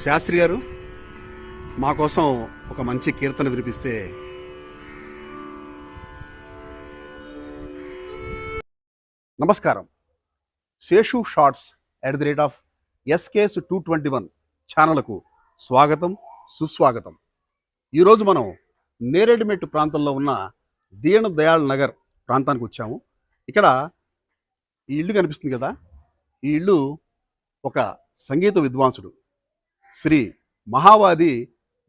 శాస్త్రి గారు మా కోసం ఒక మంచి కీర్తన వినిపిస్తే. నమస్కారం. శేషు షార్ట్స్ @SKS221 ఛానల్కు స్వాగతం, సుస్వాగతం. ఈరోజు మనం నేరేడుమెట్టు ప్రాంతంలో ఉన్న దీన్ దయాళ్ నగర్ ప్రాంతానికి వచ్చాము. ఇక్కడ ఈ ఇల్లు కనిపిస్తుంది కదా, ఈ ఇల్లు ఒక సంగీత విద్వాంసుడు శ్రీ మహావాది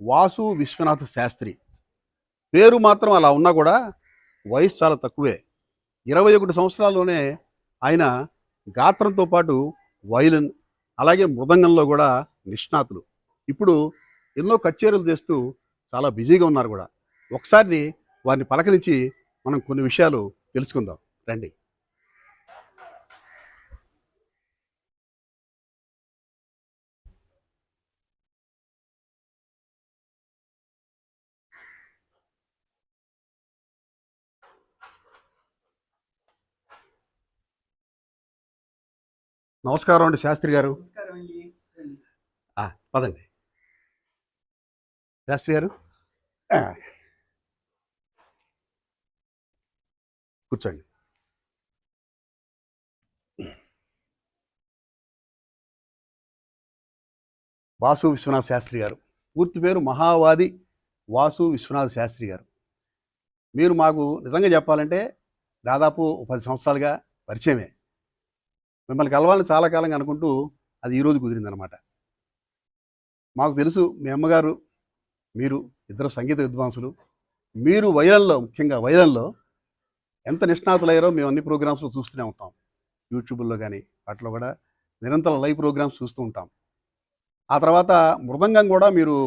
వాసు విశ్వనాథ శాస్త్రి. పేరు మాత్రం అలా ఉన్నా కూడా వయసు చాలా తక్కువే. 21 సంవత్సరాల్లోనే ఆయన గాత్రంతో పాటు వయలిన్ అలాగే మృదంగంలో కూడా నిష్ణాతులు. ఇప్పుడు ఎన్నో కచేరీలు చేస్తూ చాలా బిజీగా ఉన్నారు కూడా. ఒకసారి వారిని పలకరించి మనం కొన్ని విషయాలు తెలుసుకుందాం రండి. నమస్కారం అండి శాస్త్రి గారు. పదండి శాస్త్రి గారు, కూర్చోండి. వాసు విశ్వనాథ శాస్త్రి గారు, పూర్తి పేరు మహావాది వాసు విశ్వనాథ శాస్త్రి గారు. మీరు మాకు నిజంగా చెప్పాలంటే దాదాపు 10 సంవత్సరాలుగా పరిచయమే. మిమ్మల్ని కలవాలని చాలా కాలంగా అనుకుంటూ అది ఈరోజు కుదిరిందనమాట. మాకు తెలుసు మీ అమ్మగారు మీరు ఇద్దరు సంగీత విద్వాంసులు. మీరు వయలిన్లో, ముఖ్యంగా వయలిన్లో ఎంత నిష్ణాతులయ్యారో మేము అన్ని ప్రోగ్రామ్స్లో చూస్తూనే ఉంటాం. యూట్యూబ్లో కానీ వాటిలో కూడా నిరంతరం లైవ్ ప్రోగ్రామ్స్ చూస్తూ ఉంటాం. ఆ తర్వాత మృదంగం కూడా మీరు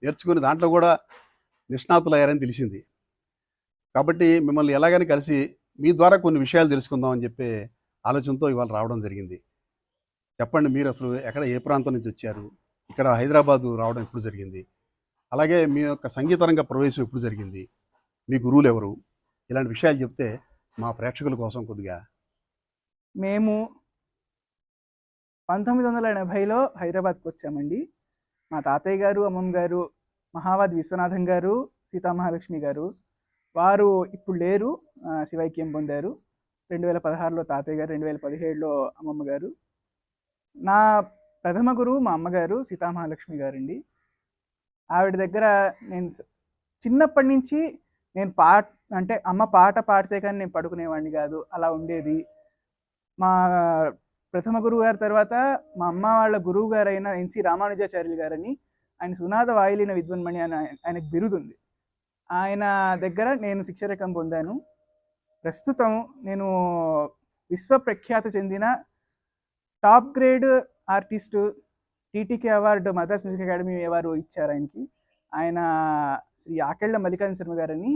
నేర్చుకుని దాంట్లో కూడా నిష్ణాతులయ్యారని తెలిసింది. కాబట్టి మిమ్మల్ని ఎలాగైనా కలిసి మీ ద్వారా కొన్ని విషయాలు తెలుసుకుందామని చెప్పే ఆలోచనతో ఇవాళ రావడం జరిగింది. చెప్పండి, మీరు అసలు ఎక్కడ, ఏ ప్రాంతం నుంచి వచ్చారు, ఇక్కడ హైదరాబాదు రావడం ఎప్పుడు జరిగింది, అలాగే మీ యొక్క సంగీతరంగ ప్రవేశం ఎప్పుడు జరిగింది, మీ గురువులు ఎవరు, ఇలాంటి విషయాలు చెప్తే మా ప్రేక్షకుల కోసం కొద్దిగా. మేము 1980లో హైదరాబాద్కి వచ్చామండి. మా తాతయ్య గారు, అమ్మమ్మ గారు మహావాది విశ్వనాథం గారు, సీతామహాలక్ష్మి గారు. వారు ఇప్పుడు లేరు, శివైక్యం పొందారు. 2016లో తాతయ్య గారు, 2017లో అమ్మమ్మ గారు. నా ప్రథమ గురువు మా అమ్మగారు సీతామహాలక్ష్మి గారండి. ఆవిడ దగ్గర నేను చిన్నప్పటి నుంచి నేను అంటే అమ్మ పాట పాడితే కానీ నేను పడుకునేవాడిని కాదు, అలా ఉండేది. మా ప్రథమ గురువు గారి తర్వాత మా అమ్మ వాళ్ళ గురువు గారైన ఎన్సి రామానుజాచార్యులు గారని, ఆయన సునాద వాయులీన విద్వన్మణి అని ఆయనకు బిరుదుంది. ఆయన దగ్గర నేను శిక్షరకం పొందాను. ప్రస్తుతం నేను విశ్వప్రఖ్యాతి చెందిన top grade artist TTK award Madras music academy వారు ఇచ్చారు ఆయనకి. ఆయన శ్రీ ఆకెళ్ళ మల్లికార్జున శర్మ గారని.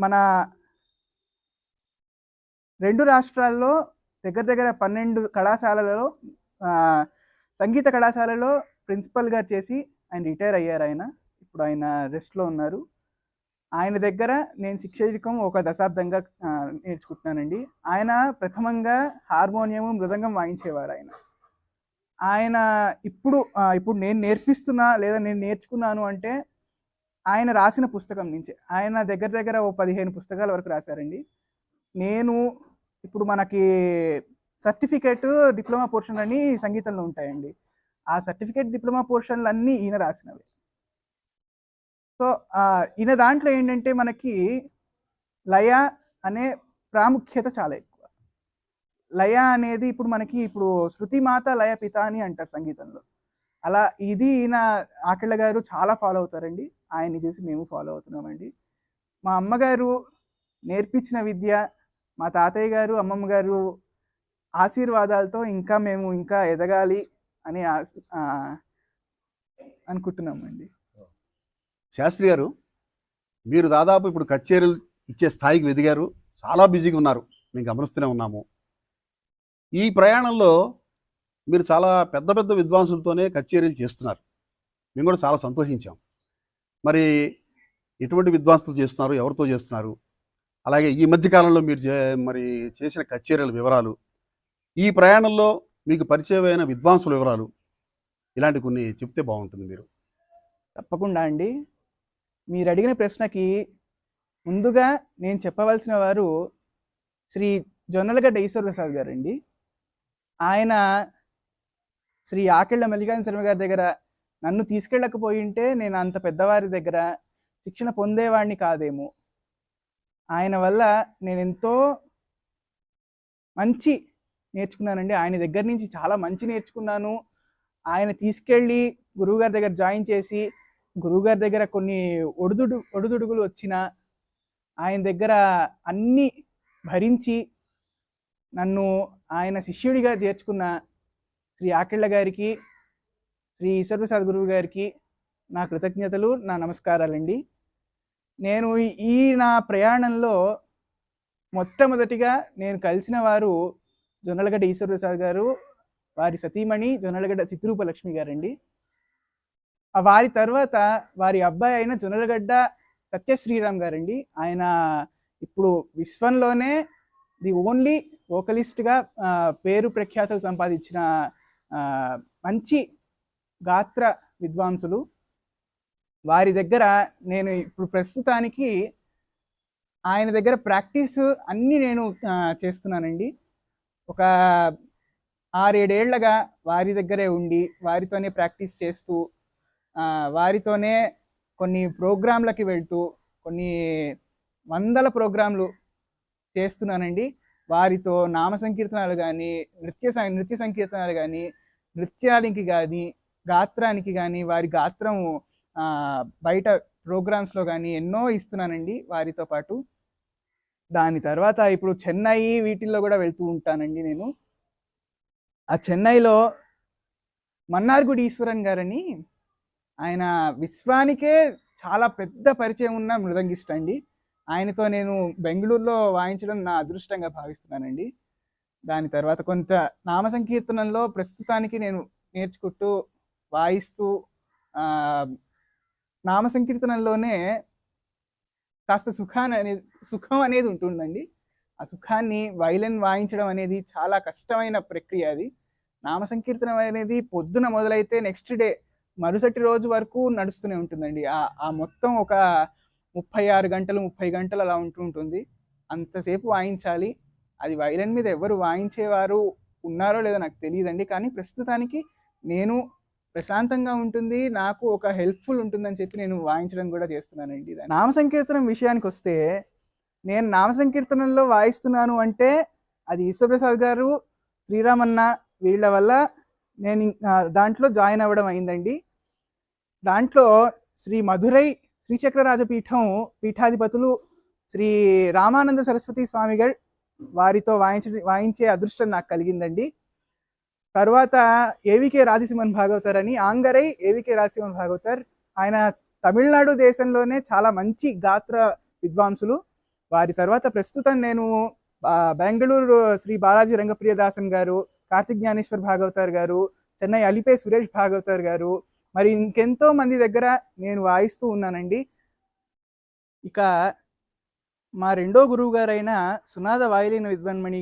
మన 2 రాష్ట్రాల్లో దగ్గర 12 కళాశాలలో, సంగీత కళాశాలలో ప్రిన్సిపల్గా చేసి ఆయన రిటైర్ అయ్యారు. ఆయన ఇప్పుడు ఆయన రెస్ట్లో ఉన్నారు. ఆయన దగ్గర నేను శిక్షకం ఒక దశాబ్దంగా నేర్చుకుంటున్నానండి. ఆయన ప్రథమంగా హార్మోనియం, మృదంగం వాయించేవారు. ఆయన ఇప్పుడు నేను నేర్పిస్తున్నా లేదా నేను నేర్చుకున్నాను అంటే ఆయన రాసిన పుస్తకం నుంచి. ఆయన దగ్గర ఓ 15 పుస్తకాల వరకు రాశారండి. నేను ఇప్పుడు మనకి సర్టిఫికేట్, డిప్లొమా పోర్షన్ అని సంగీతంలో ఉంటాయండి. ఆ సర్టిఫికేట్, డిప్లొమా పోర్షన్లు అన్నీ ఈయన రాసినవి. సో ఈయన దాంట్లో ఏంటంటే మనకి లయ అనే ప్రాముఖ్యత చాలా ఎక్కువ. లయ అనేది ఇప్పుడు మనకి శృతి మాత లయ పిత అని అంటారు సంగీతంలో. అలా ఇది ఈయన ఆకెళ్ళ గారు చాలా ఫాలో అవుతారండి. ఆయన్ని చూసి మేము ఫాలో అవుతున్నామండి. మా అమ్మగారు నేర్పించిన విద్య, మా తాతయ్య గారు, అమ్మమ్మ గారు ఆశీర్వాదాలతో మేము ఇంకా ఎదగాలి అని అనుకుంటున్నామండి. శాస్త్రి గారు, మీరు దాదాపు ఇప్పుడు కచేరీలు ఇచ్చే స్థాయికి ఎదిగారు, చాలా బిజీగా ఉన్నారు, మేము గమనిస్తూనే ఉన్నాము. ఈ ప్రయాణంలో మీరు చాలా పెద్ద పెద్ద విద్వాంసులతోనే కచేరీలు చేస్తున్నారు. మేము కూడా చాలా సంతోషించాం. మరి ఎటువంటి విద్వాంసులు చేస్తున్నారు, ఎవరితో చేస్తున్నారు, అలాగే ఈ మధ్యకాలంలో మీరు మరి చేసిన కచేరీల వివరాలు, ఈ ప్రయాణంలో మీకు పరిచయమైన విద్వాంసుల వివరాలు, ఇలాంటి కొన్ని చెప్తే బాగుంటుంది మీరు. తప్పకుండా అండి. మీరు అడిగిన ప్రశ్నకి ముందుగా నేను చెప్పవలసిన వారు శ్రీ జొన్నలగడ్డ ఈశ్వర ప్రసాద్ గారండి. ఆయన శ్రీ ఆకెళ్ళ మల్లికార్జున శర్మ గారి దగ్గర నన్ను తీసుకెళ్ళకపోయింటే నేను అంత పెద్దవారి దగ్గర శిక్షణ పొందేవాడిని కాదేమో. ఆయన వల్ల నేను ఎంతో మంచి నేర్చుకున్నానండి. ఆయన దగ్గర నుంచి చాలా మంచి నేర్చుకున్నాను. ఆయన తీసుకెళ్ళి గురువుగారి దగ్గర జాయిన్ చేసి గురువుగారి దగ్గర కొన్ని ఒడుదుడుగులు వచ్చినా ఆయన దగ్గర అన్నీ భరించి నన్ను ఆయన శిష్యుడిగా చేర్చుకున్న శ్రీ ఆకెళ్ళ గారికి, శ్రీ ఈశ్వరప్రసాద్ గురువు గారికి నా కృతజ్ఞతలు, నా నమస్కారాలండి. నేను ఈ నా ప్రయాణంలో మొట్టమొదటిగా నేను కలిసిన వారు జొన్నలగడ్డ ఈశ్వరప్రసాద్ గారు, వారి సతీమణి జొన్నలగడ్డ చిత్రూప లక్ష్మి గారండి. వారి తర్వాత వారి అబ్బాయి అయిన జొన్నలగడ్డ సత్యశ్రీరామ్ గారండి. ఆయన ఇప్పుడు విశ్వంలోనే ది ఓన్లీ వోకలిస్ట్గా పేరు ప్రఖ్యాతులు సంపాదించిన మంచి గాత్ర విద్వాంసులు. వారి దగ్గర నేను ఇప్పుడు ప్రస్తుతానికి ఆయన దగ్గర ప్రాక్టీస్ అన్నీ నేను చేస్తున్నానండి. ఒక 6-7 ఏళ్లగా వారి దగ్గరే ఉండి వారితోనే ప్రాక్టీస్ చేస్తూ వారితోనే కొన్ని ప్రోగ్రాంలకి వెళ్తూ కొన్ని వందల ప్రోగ్రాంలు చేస్తున్నానండి. వారితో నామ సంకీర్తనాలు కానీ నృత్య సంకీర్తనాలు కానీ నృత్యానికి కానీ గాత్రానికి కానీ వారి గాత్రం బయట ప్రోగ్రామ్స్లో కానీ ఎన్నో ఇస్తున్నానండి వారితో పాటు. దాని తర్వాత ఇప్పుడు చెన్నై వీటిల్లో కూడా వెళ్తూ ఉంటానండి నేను. ఆ చెన్నైలో మన్నార్గుడి ఈశ్వరన్ గారని ఆయన విశ్వానికే చాలా పెద్ద పరిచయం ఉన్న మృదంగిస్ట్ అండి. ఆయనతో నేను బెంగళూరులో వాయించడం నా అదృష్టంగా భావిస్తున్నానండి. దాని తర్వాత కొంత నామ సంకీర్తనంలో ప్రస్తుతానికి నేను నేర్చుకుంటూ వాయిస్తూ నామ సంకీర్తనంలోనే కాస్త సుఖం అనేది ఉంటుందండి. ఆ సుఖాన్ని వైలిన్ వాయించడం అనేది చాలా కష్టమైన ప్రక్రియ. అది నామ సంకీర్తనం అనేది పొద్దున మొదలైతే నెక్స్ట్ డే మరుసటి రోజు వరకు నడుస్తూనే ఉంటుందండి. ఆ మొత్తం ఒక 36 గంటలు 30 గంటలు అలా ఉంటుంది. అంతసేపు వాయించాలి. అది వైలిన్ మీద ఎవరు వాయించేవారు ఉన్నారో లేదో నాకు తెలియదండి. కానీ ప్రస్తుతానికి నేను ప్రశాంతంగా ఉంటుంది, నాకు ఒక హెల్ప్ఫుల్ ఉంటుందని చెప్పి నేను వాయించడం కూడా చేస్తున్నానండి. నామ సంకీర్తనం విషయానికి వస్తే నేను నామ సంకీర్తనంలో వాయిస్తున్నాను అంటే అది ఈశ్వరప్రసాద్ గారు, శ్రీరామన్న వీళ్ళ వల్ల నేను దాంట్లో జాయిన్ అవ్వడం అయిందండి. దాంట్లో శ్రీ మధురై శ్రీచక్రరాజపీఠం పీఠాధిపతులు శ్రీ రామానంద సరస్వతి స్వామిகள் వారితో వాయించే అదృష్టం నాకు కలిగిందండి. తర్వాత ఏవికే రాజసింహన్ భాగవతర్ అని ఆంగరై ఏవికే రాజసింహన్ భాగవతర్, ఆయన తమిళనాడు దేశంలోనే చాలా మంచి గాత్ర విద్వాంసులు. వారి తర్వాత ప్రస్తుతం నేను బెంగళూరు శ్రీ బాలాజీ రంగప్రియదాసన్ గారు, కార్తిక్ జ్ఞానేశ్వర్ భాగవతర్ గారు, చెన్నై అలిపే సురేష్ భాగవతర్ గారు, మరి ఇంకెంతో మంది దగ్గర నేను వాయిస్తూ ఉన్నానండి. ఇక మా రెండో గురువు గారైన సునాద వాయులిన విద్వాన్మణి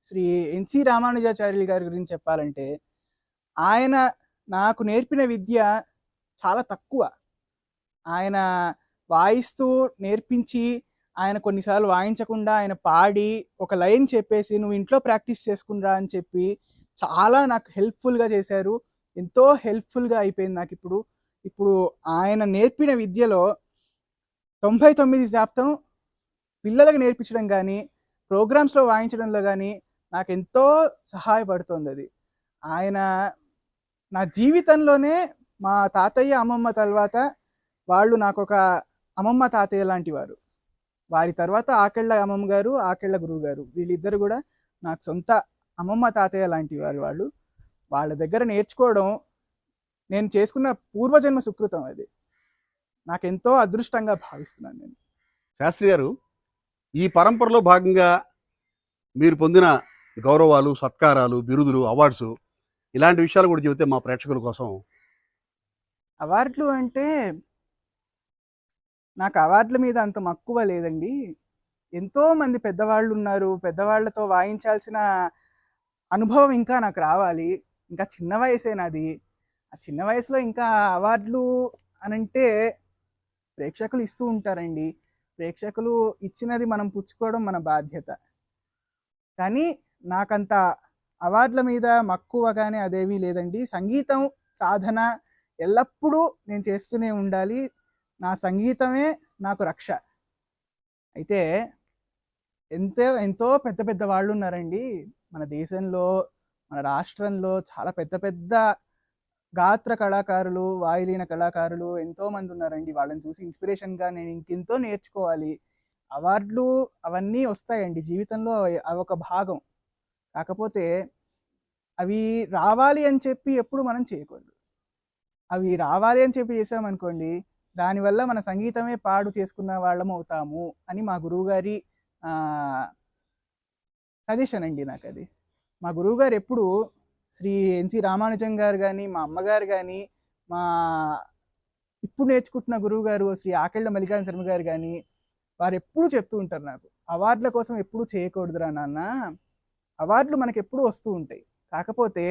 శ్రీ ఎన్సి రామానుజాచార్యులు గారి గురించి చెప్పాలంటే ఆయన నాకు నేర్పిన విద్య చాలా తక్కువ. ఆయన వాయిస్తూ నేర్పించి ఆయన కొన్నిసార్లు వాయించకుండా ఆయన పాడి ఒక లైన్ చెప్పేసి నువ్వు ఇంట్లో ప్రాక్టీస్ చేసుకునిరా అని చెప్పి చాలా నాకు హెల్ప్ఫుల్గా చేశారు. ఎంతో హెల్ప్ఫుల్గా అయిపోయింది నాకు ఇప్పుడు ఆయన నేర్పిన విద్యలో 99% పిల్లలకు నేర్పించడం కానీ ప్రోగ్రామ్స్లో వాయించడంలో కానీ నాకు ఎంతో సహాయపడుతుంది. అది ఆయన నా జీవితంలోనే మా తాతయ్య అమ్మమ్మ తర్వాత వాళ్ళు నాకు ఒక అమ్మమ్మ తాతయ్య లాంటి వారు. వారి తర్వాత ఆకెళ్ళ అమ్మమ్మ గారు, ఆకెళ్ళ గురువు గారు, వీళ్ళిద్దరు కూడా నాకు సొంత అమ్మమ్మ తాతయ్య లాంటి వారు. వాళ్ళ దగ్గర నేర్చుకోవడం నేను చేసుకున్న పూర్వజన్మ సుకృతం. అది నాకెంతో అదృష్టంగా భావిస్తున్నాను నేను. శాస్త్రి గారు, ఈ పరంపరలో భాగంగా మీరు పొందిన గౌరవాలు, సత్కారాలు, బిరుదులు, అవార్డ్స్ ఇలాంటి విషయాలు కూడా చెబితే మా ప్రేక్షకుల కోసం. అవార్డులు అంటే నాకు అవార్డుల మీద అంత మక్కువ లేదండి. ఎంతో మంది పెద్దవాళ్ళు ఉన్నారు, పెద్దవాళ్లతో వాయించాల్సిన అనుభవం ఇంకా నాకు రావాలి. ఇంకా చిన్న వయసే నాది. ఆ చిన్న వయసులో ఇంకా అవార్డులు అనంటే ప్రేక్షకులు ఇస్తూ ఉంటారండి. ప్రేక్షకులు ఇచ్చినది మనం పుచ్చుకోవడం మన బాధ్యత. కానీ నాకంత అవార్డుల మీద మక్కువ కానీ అదేమీ లేదండి. సంగీతం సాధన ఎల్లప్పుడూ నేను చేస్తూనే ఉండాలి. నా సంగీతమే నాకు రక్ష. అయితే ఎంతో ఎంతో పెద్ద పెద్ద వాళ్ళు ఉన్నారండి మన దేశంలో, మన రాష్ట్రంలో. చాలా పెద్ద పెద్ద గాత్ర కళాకారులు, వాయులీన కళాకారులు ఎంతోమంది ఉన్నారండి. వాళ్ళని చూసి ఇన్స్పిరేషన్గా నేను ఇంకెంతో నేర్చుకోవాలి. అవార్డులు అవన్నీ వస్తాయండి జీవితంలో, అవి ఒక భాగం. కాకపోతే అవి రావాలి అని చెప్పి ఎప్పుడు మనం చేయకూడదు. అవి రావాలి అని చెప్పి చేసామనుకోండి, దానివల్ల మన సంగీతమే పాడు చేసుకున్న వాళ్ళం అవుతాము అని మా గురువుగారి సజెషన్ అండి నాకు అది. మా గురువుగారు ఎప్పుడు శ్రీ ఎన్సి రామానుజం గారు కానీ, మా అమ్మగారు కానీ, మా ఇప్పుడు నేర్చుకుంటున్న గురువు గారు శ్రీ ఆకెళ్ళ మల్లికార్జున శర్మ గారు కానీ, వారు ఎప్పుడు చెప్తూ ఉంటారు నాకు, అవార్డుల కోసం ఎప్పుడు చేయకూడదురా నాన్న, అవార్డులు మనకి ఎప్పుడు వస్తూ ఉంటాయి. కాకపోతే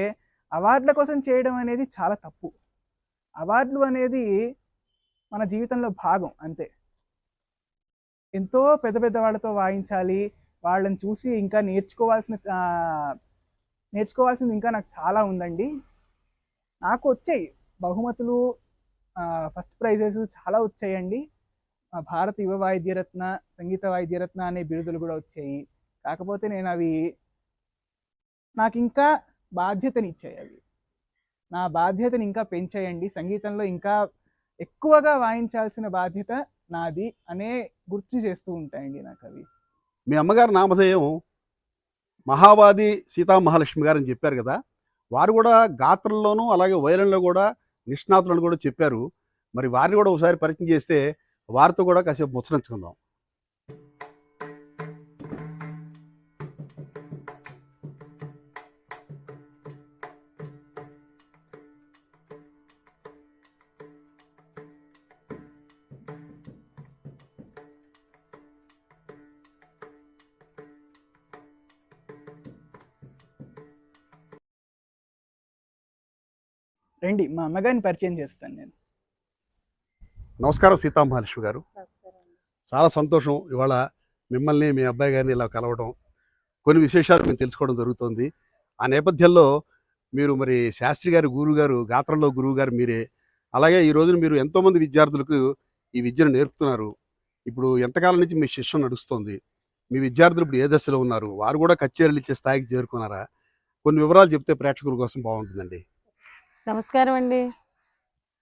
అవార్డుల కోసం చేయడం అనేది చాలా తప్పు. అవార్డులు అనేది మన జీవితంలో భాగం అంతే. ఎంతో పెద్ద పెద్ద వాళ్ళతో వాయించాలి, వాళ్ళని చూసి ఇంకా నేర్చుకోవాల్సింది ఇంకా నాకు చాలా ఉందండి. నాకు వచ్చాయి బహుమతులు, ఫస్ట్ ప్రైజెస్ చాలా వచ్చాయండి. భారత యువ వాయిద్యరత్న, సంగీత వాయిద్యరత్న అనే బిరుదులు కూడా వచ్చాయి. కాకపోతే నేను అవి నాకు ఇంకా బాధ్యతనిచ్చాయి. అవి నా బాధ్యతని ఇంకా పెంచాయండి. సంగీతంలో ఇంకా ఎక్కువగా వాయించాల్సిన బాధ్యత నాది అనే గుర్తు చేస్తూ ఉంటాయండి నాకు అవి. మీ అమ్మగారి నామధేయం మహావాది సీతామహాలక్ష్మి గారు అని చెప్పారు కదా, వారు కూడా గాత్రంలోనూ అలాగే వైరంలో కూడా నిష్ణాతులను కూడా చెప్పారు. మరి వారిని కూడా ఒకసారి పరిచయం చేస్తే వారితో కూడా కాసేపు ముచ్చరించుకుందాం. రండి, మా అమ్మగారిని పరిచయం చేస్తాను నేను. నమస్కారం సీతామహాలక్ష్మి గారు. చాలా సంతోషం ఇవాళ మిమ్మల్ని మీ అబ్బాయి గారిని ఇలా కలవడం, కొన్ని విశేషాలు మేము తెలుసుకోవడం జరుగుతుంది. ఆ నేపథ్యంలో మీరు మరి శాస్త్రి గారి గురువు గారు, గాత్రంలో గురువు గారు మీరే. అలాగే ఈ రోజున మీరు ఎంతోమంది విద్యార్థులకు ఈ విద్యను నేర్పుతున్నారు. ఇప్పుడు ఎంతకాలం నుంచి మీ శిక్షణ నడుస్తుంది? మీ విద్యార్థులు ఇప్పుడు ఏ దశలో ఉన్నారు? వారు కూడా కచేరీలు ఇచ్చే స్థాయికి చేరుకున్నారా? కొన్ని వివరాలు చెప్తే ప్రేక్షకుల కోసం బాగుంటుందండి. నమస్కారం అండి.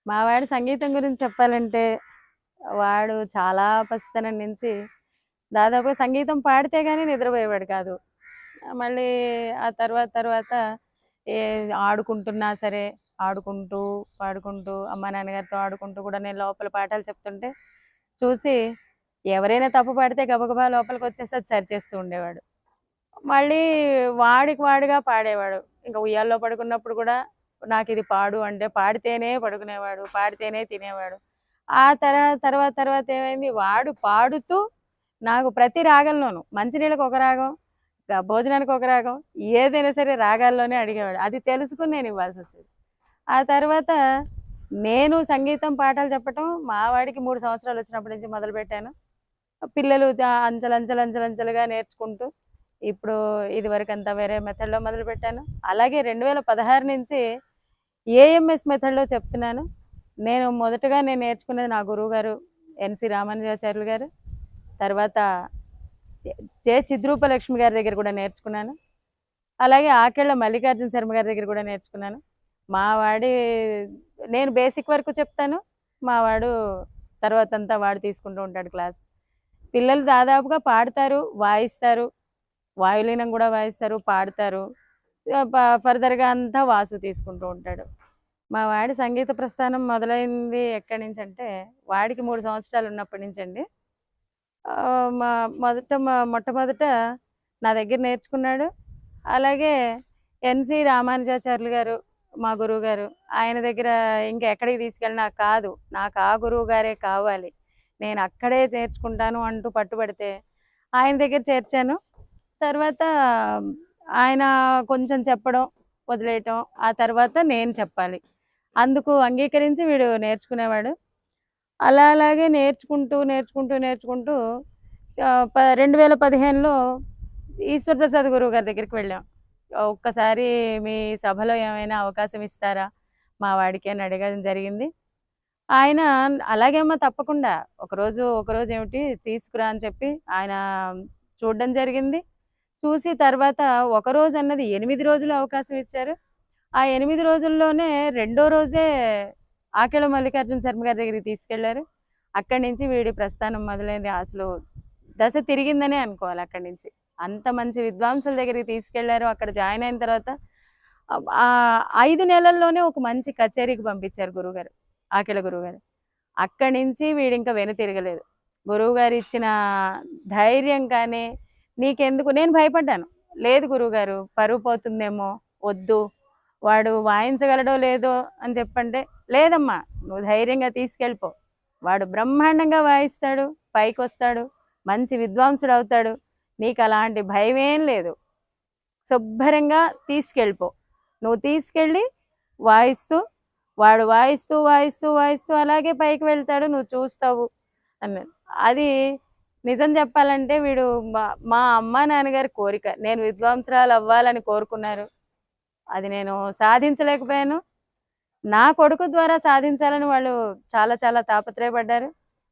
మా వాడి సంగీతం గురించి చెప్పాలంటే, వాడు చాలా పసితనం నుంచి దాదాపుగా సంగీతం పాడితే కానీ నిద్రపోయేవాడు కాదు. మళ్ళీ ఆ తర్వాత ఏ ఆడుకుంటున్నా సరే, ఆడుకుంటూ పాడుకుంటూ అమ్మ నాన్నగారితో ఆడుకుంటూ కూడా నేను లోపల పాఠాలు చెప్తుంటే చూసి, ఎవరైనా తప్పు పాడితే గబగబా లోపలికి వచ్చేసి అది సరిచేస్తూ ఉండేవాడు. మళ్ళీ వాడిగా పాడేవాడు. ఇంకా ఉయ్యాల్లో పడుకున్నప్పుడు కూడా నాకు ఇది పాడు అంటే పాడితేనే పడుకునేవాడు, పాడితేనే తినేవాడు. ఆ తర్వాత ఏమైంది, వాడు పాడుతూ నాకు ప్రతి రాగంలోనూ, మంచినీళ్ళకి ఒక రాగం, భోజనానికి ఒక రాగం, ఏదైనా సరే రాగాల్లోనే అడిగేవాడు. అది తెలుసుకుని నేను ఇవ్వాల్సి వచ్చేది. ఆ తర్వాత నేను సంగీతం పాఠాలు చెప్పటం మా వాడికి 3 సంవత్సరాలు వచ్చినప్పటి నుంచి మొదలుపెట్టాను. పిల్లలు అంచెలంచెలుగా నేర్చుకుంటూ ఇప్పుడు ఇదివరకు అంతా వేరే మెథడ్లో మొదలుపెట్టాను. అలాగే 2016 నుంచి ఏఎంఎస్ మెథడ్లో చెప్తున్నాను. మొదటగా నేను నేర్చుకున్నది నా గురువు గారు ఎన్సి రామానుజాచార్యులు గారు. తర్వాత జె చిద్రూపలక్ష్మి గారి దగ్గర కూడా నేర్చుకున్నాను. అలాగే ఆకెళ్ళ మల్లికార్జున శర్మ గారి దగ్గర కూడా నేర్చుకున్నాను. మా వాడి నేను బేసిక్ వరకు చెప్తాను, మా వాడు తర్వాత అంతా వాడు తీసుకుంటూ ఉంటాడు క్లాస్. పిల్లలు దాదాపుగా పాడతారు, వాయిస్తారు, వాయులీనం కూడా వాయిస్తారు, పాడతారు. ఫర్దర్గా అంతా వాసు తీసుకుంటూ ఉంటాడు. మా వాడి సంగీత ప్రస్థానం మొదలైంది ఎక్కడి నుంచి అంటే, వాడికి 3 సంవత్సరాలు ఉన్నప్పటి నుంచి అండి. మొట్టమొదట నా దగ్గర నేర్చుకున్నాడు. అలాగే ఎన్సి రామానుజాచార్యులు గారు మా గురువు గారు, ఆయన దగ్గర ఇంకా ఎక్కడికి తీసుకెళ్ళినా కాదు, నాకు ఆ గురువు గారే కావాలి, నేను అక్కడే నేర్చుకుంటాను అంటూ పట్టుబడితే ఆయన దగ్గర చేర్చాను. తర్వాత ఆయన కొంచెం చెప్పడం వదిలేయటం, ఆ తర్వాత నేను చెప్పాలి. అందుకు అంగీకరించి వీడు నేర్చుకునేవాడు. అలా అలాగే నేర్చుకుంటూ 2015లో ఈశ్వర్ ప్రసాద్ గురువు గారి దగ్గరికి వెళ్ళాం. ఒక్కసారి మీ సభలో ఏమైనా అవకాశం ఇస్తారా మా వాడికి అని అడగడం జరిగింది. ఆయన అలాగేమ్మా తప్పకుండా ఒకరోజు ఏమిటి తీసుకురా అని చెప్పి ఆయన చూడడం జరిగింది. చూసి తర్వాత ఒకరోజు అన్నది 8 రోజులు అవకాశం ఇచ్చారు. ఆ 8 రోజుల్లోనే రెండో రోజే ఆకెళ్ళ మల్లికార్జున శర్మ గారి దగ్గరికి తీసుకెళ్లారు. అక్కడి నుంచి వీడి ప్రస్థానం మొదలైంది. అసలు దశ తిరిగిందనే అనుకోవాలి. అక్కడి నుంచి అంత మంచి విద్వాంసుల దగ్గరికి తీసుకెళ్లారు. అక్కడ జాయిన్ అయిన తర్వాత 5 నెలల్లోనే ఒక మంచి కచేరీకి పంపించారు గురువుగారు, ఆకెళ్ళ గురువుగారు. అక్కడి నుంచి వీడి ఇంకా వెనుతిరగలేదు. గురువుగారు ఇచ్చిన ధైర్యం కానీ నీకెందుకు, నేను భయపడ్డాను. లేదు గురువుగారు పరువు పోతుందేమో, వద్దు, వాడు వాయించగలడో లేదో అని చెప్పంటే, లేదమ్మా నువ్వు ధైర్యంగా తీసుకెళ్ళిపో, వాడు బ్రహ్మాండంగా వాయిస్తాడు, పైకి వస్తాడు, మంచి విద్వాంసుడు అవుతాడు, నీకు అలాంటి భయమేం లేదు, శుభ్రంగా తీసుకెళ్ళిపో, నువ్వు తీసుకెళ్ళి వాడు వాయిస్తూ అలాగే పైకి వెళ్తాడు, నువ్వు చూస్తావు అన్నాడు. అది నిజం చెప్పాలంటే వీడు మా అమ్మ నాన్నగారి కోరిక. నేను విద్వాంసరాలు అవ్వాలని కోరుకున్నారు, అది నేను సాధించలేకపోయాను. నా కొడుకు ద్వారా సాధించాలని వాళ్ళు చాలా చాలా తాపత్రయపడ్డారు.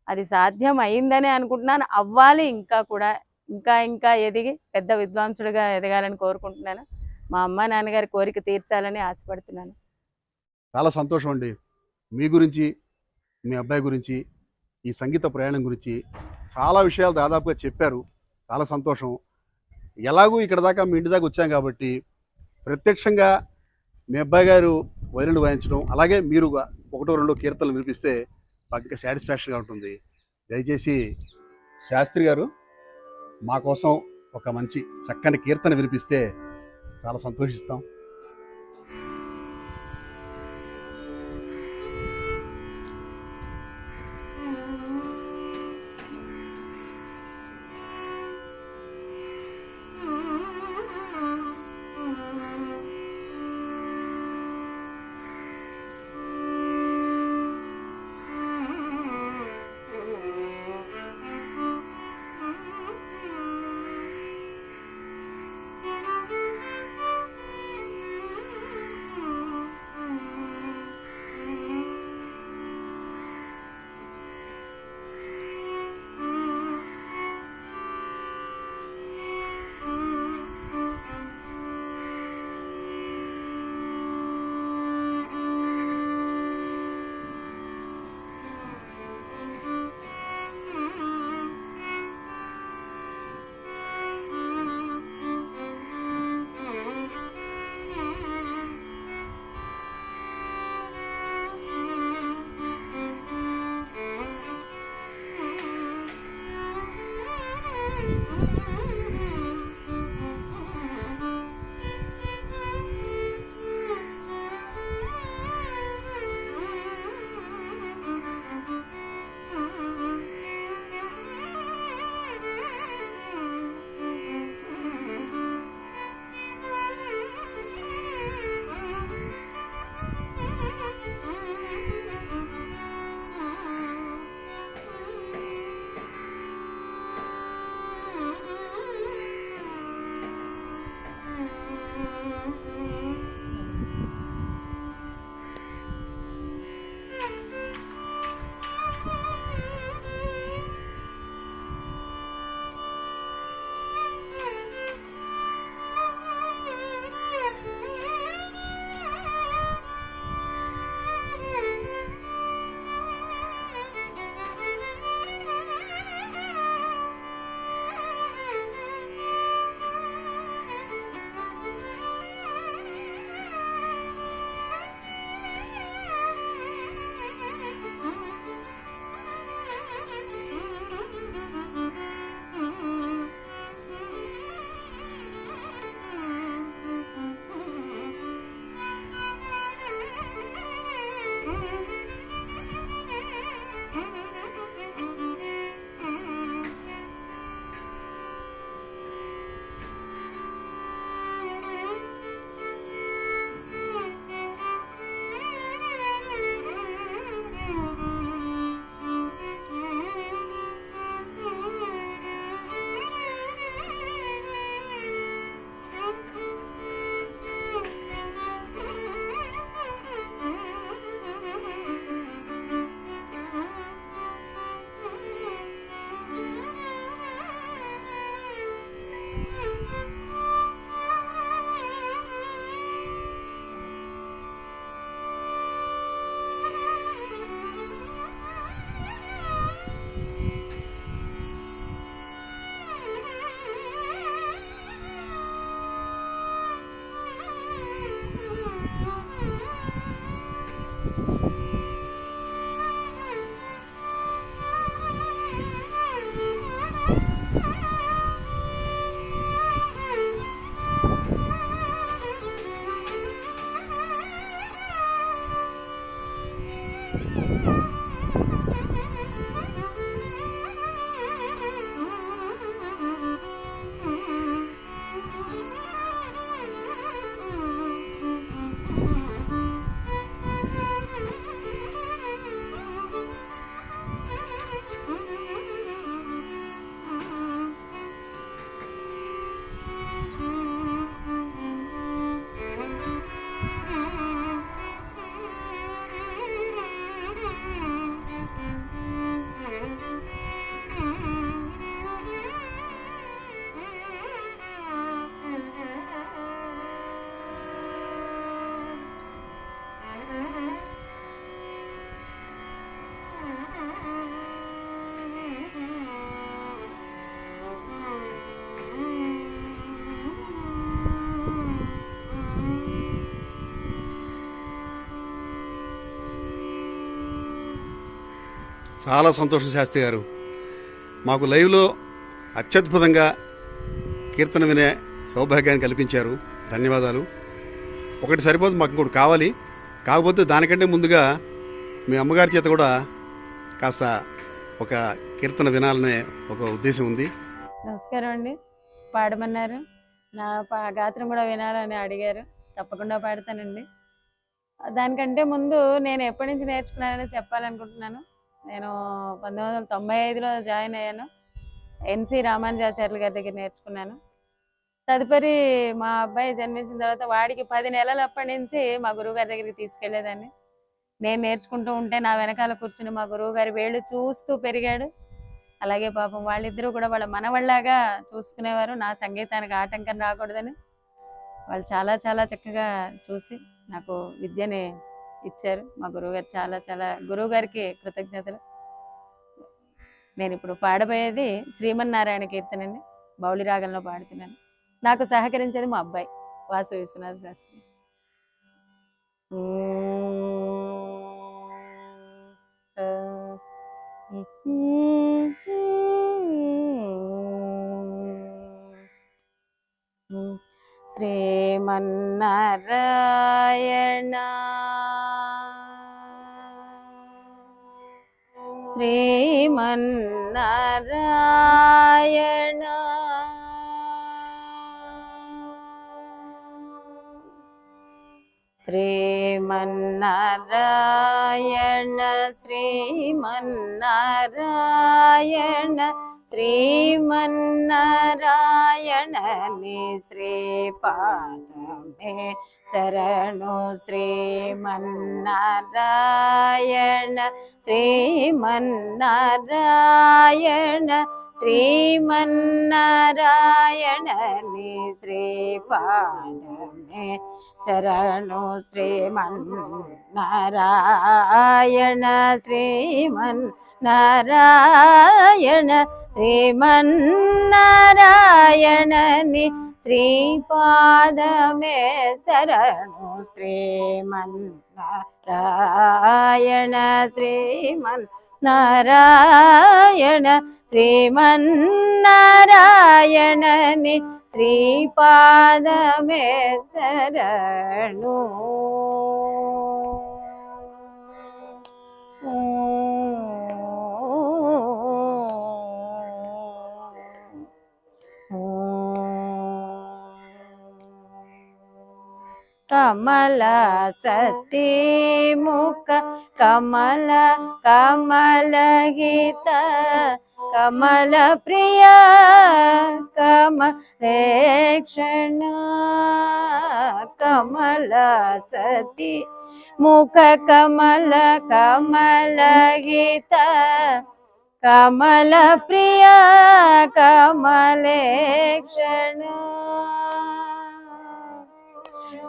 అది సాధ్యం అయిందనే అనుకుంటున్నాను. అవ్వాలి, ఇంకా కూడా ఇంకా ఎదిగి పెద్ద విద్వాంసుడిగా ఎదగాలని కోరుకుంటున్నాను. మా అమ్మ నాన్నగారి కోరిక తీర్చాలని ఆశపడుతున్నాను. చాలా సంతోషం అండి. మీ గురించి, మీ అబ్బాయి గురించి, ఈ సంగీత ప్రయాణం గురించి చాలా విషయాలు దాదాపుగా చెప్పారు. చాలా సంతోషం. ఎలాగూ ఇక్కడ దాకా మీ ఇంటి దాకా వచ్చాం కాబట్టి ప్రత్యక్షంగా మీ అబ్బాయి గారు వైలిన్ వాయించడం, అలాగే మీరు 1-2 కీర్తనలు వినిపిస్తే మాకు ఇంకా సాటిస్ఫాక్షన్గా ఉంటుంది. దయచేసి శాస్త్రి గారు మా కోసం ఒక మంచి చక్కని కీర్తన వినిపిస్తే చాలా సంతోషిస్తాం. చాలా సంతోషం శాస్త్రి గారు. మాకు లైవ్లో అత్యద్భుతంగా కీర్తన వినే సౌభాగ్యాన్ని కల్పించారు. ధన్యవాదాలు. ఒకటి సరిపోదు, మాకు ఇంకోటి కావాలి. కాకపోతే దానికంటే ముందుగా మీ అమ్మగారి చేత కూడా కాస్త ఒక కీర్తన వినాలనే ఒక ఉద్దేశం ఉంది. నమస్కారం అండి. పాడమన్నారు, నా గాత్రం కూడా వినాలని అడిగారు. తప్పకుండా పాడతానండి. దానికంటే ముందు నేను ఎప్పటి నుంచి నేర్చుకున్నానని చెప్పాలనుకుంటున్నాను. నేను 1995లో జాయిన్ అయ్యాను. ఎన్సి రామానుజాచార్యులు గారి దగ్గర నేర్చుకున్నాను. తదుపరి మా అబ్బాయి జన్మించిన తర్వాత వాడికి 10 నెలలప్పటి నుంచి మా గురువుగారి దగ్గరికి తీసుకెళ్లేదాన్ని. నేను నేర్చుకుంటూ ఉంటే నా వెనకాల కూర్చుని మా గురువుగారి వేళ్ళు చూస్తూ పెరిగాడు. అలాగే పాపం వాళ్ళిద్దరూ కూడా వాళ్ళ మనవళ్ళలాగా చూసుకునేవారు. నా సంగీతానికి ఆటంకం రాకూడదని వాళ్ళు చాలా చాలా చక్కగా చూసి నాకు విద్యని ఇచ్చారు. మా గురువుగారు చాలా చాలా గురువుగారికి కృతజ్ఞతలు. నేను ఇప్పుడు పాడబోయేది శ్రీమన్నారాయణ కీర్తన అండి. బౌళి రాగంలో పాడుతున్నాను. నాకు సహకరించేది మా అబ్బాయి వాసు విశ్వనాథ శాస్త్రి. శ్రీమన్నారాయణ శ్రీమన్నారాయణ శ్రీమన్నారాయణ శ్రీమన్నారాయణ శ్రీమన్నారాయణ నీ శ్రీపాదమే శరణు శ్రీమన్నారాయణ శ్రీమన్నారాయణ శ్రీమన్నారాయణ నీ శ్రీపాదమే శరణు శ్రీమన్నారాయణ శ్రీమన్నారాయణ శ్రీమన్నారాయణ నీ శ్రీపాదమే శరణు శ్రీమన్నారాయణ శ్రీమన్నారాయణ శ్రీమన్నారాయణ నీ శ్రీపాదమే శరణు. కమల సతీ ముఖ కమల కమలహిత కమల ప్రియ కమలేక్షణ కమల సతీ ముఖ కమల కమలహిత కమల ప్రియ కమలేక్షణ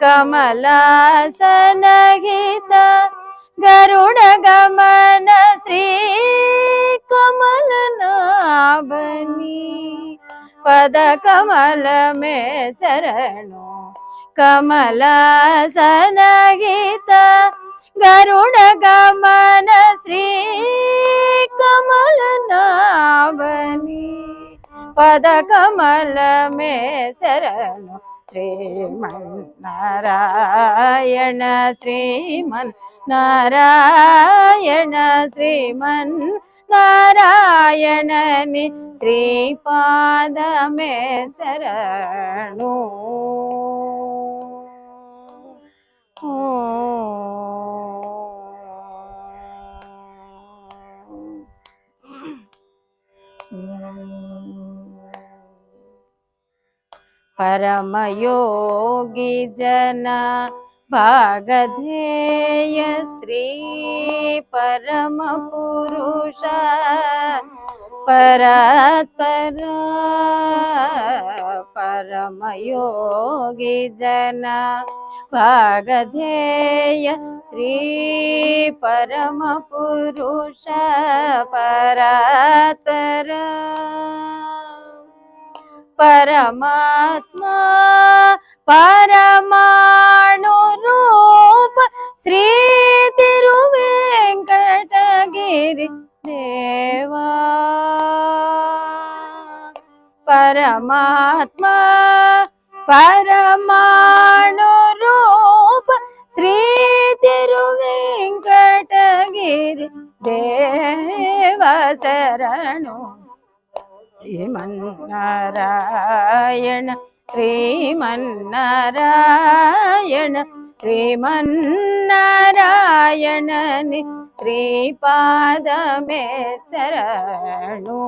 కమలాసనహిత గరుడ గమన శ్రీ కమలనాభని పద కమలమే శరణు కమలాసనహిత గరుడ గమన శ్రీ కమలనాభని పద కమలమే శరణు శ్రీమన్నారాయణ శ్రీమన్నారాయణ శ్రీమన్నారాయణని శ్రీపాదమే శరణు. परमयोगी जन भागधेय श्री परम पुरुष परात्पर परमयोगी जन भागधेय श्री परम पुरुष परात्पर परमात्मा परमाणु रूप श्री तिरुवेंकटगिरि देवा परमात्मा परमाणु रूप श्री तिरुवेंकटगिरि देवा शरणु. श्रीमन्नारायण श्रीमन्नारायण श्रीमन्नारायणनि श्रीपादमे शरणु.